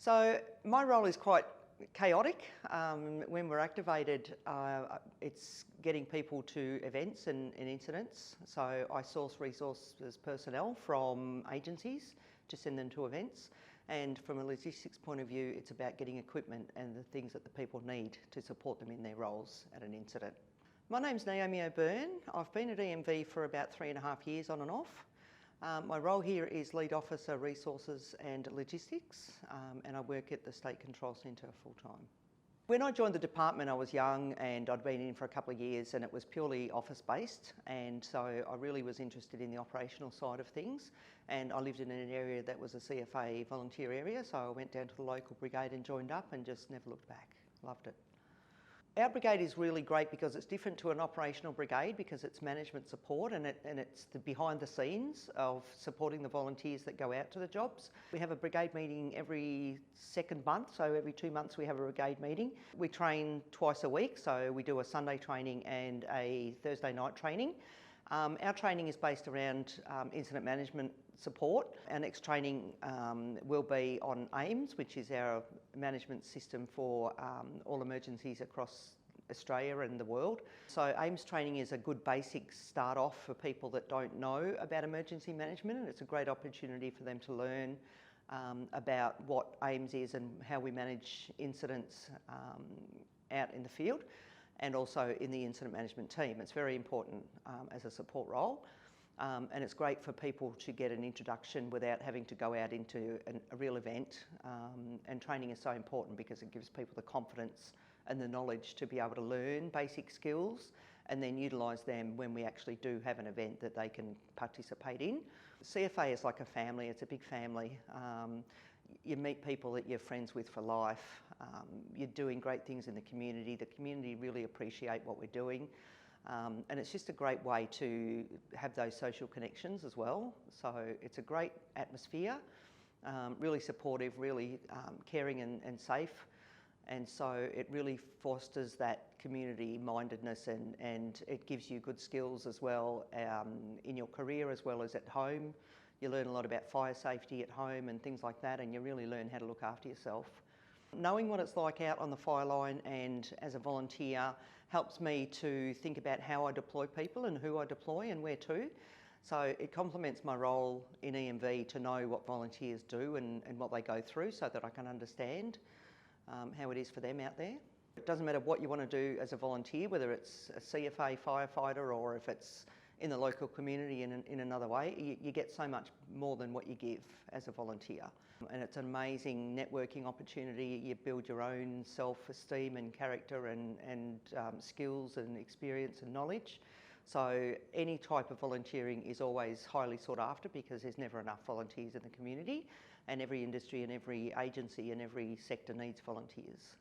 So my role is quite chaotic. When we're activated, it's getting people to events and incidents. So I source resources personnel from agencies to send them to events. And from a logistics point of view, it's about getting equipment and the things that the people need to support them in their roles at an incident. My name's Naomi O'Byrne. I've been at EMV for about 3.5 years on and off. My role here is Lead Officer Resources and Logistics, and I work at the State Control Centre full-time. When I joined the department, I was young and I'd been in for a couple of years, and it was purely office-based, and so I really was interested in the operational side of things, and I lived in an area that was a CFA volunteer area, so I went down to the local brigade and joined up and just never looked back. Loved it. Our brigade is really great because it's different to an operational brigade because it's management support and it's the behind the scenes of supporting the volunteers that go out to the jobs. We have a brigade meeting every second month, so every 2 months we have a brigade meeting. We train twice a week, so we do a Sunday training and a Thursday night training. Our training is based around incident management support. Our next training will be on AIMS, which is our management system for all emergencies across Australia and the world. So AIMS training is a good basic start off for people that don't know about emergency management, and it's a great opportunity for them to learn about what AIMS is and how we manage incidents out in the field, and also in the incident management team. It's very important as a support role, and it's great for people to get an introduction without having to go out into a real event, and training is so important because it gives people the confidence and the knowledge to be able to learn basic skills and then utilise them when we actually do have an event that they can participate in. CFA is like a family, it's a big family. You meet people that you're friends with for life. You're doing great things in the community really appreciate what we're doing, and it's just a great way to have those social connections as well. So it's a great atmosphere, really supportive, really caring and safe, and so it really fosters that community mindedness, and it gives you good skills as well in your career as well as at home. You learn a lot about fire safety at home and things like that, and you really learn how to look after yourself. Knowing what it's like out on the fire line and as a volunteer helps me to think about how I deploy people and who I deploy and where to. So it complements my role in EMV to know what volunteers do and what they go through so that I can understand how it is for them out there. It doesn't matter what you want to do as a volunteer, whether it's a CFA firefighter or if it's in the local community in another way, you get so much more than what you give as a volunteer. And it's an amazing networking opportunity. You build your own self-esteem and character and skills and experience and knowledge. So any type of volunteering is always highly sought after because there's never enough volunteers in the community, and every industry and every agency and every sector needs volunteers.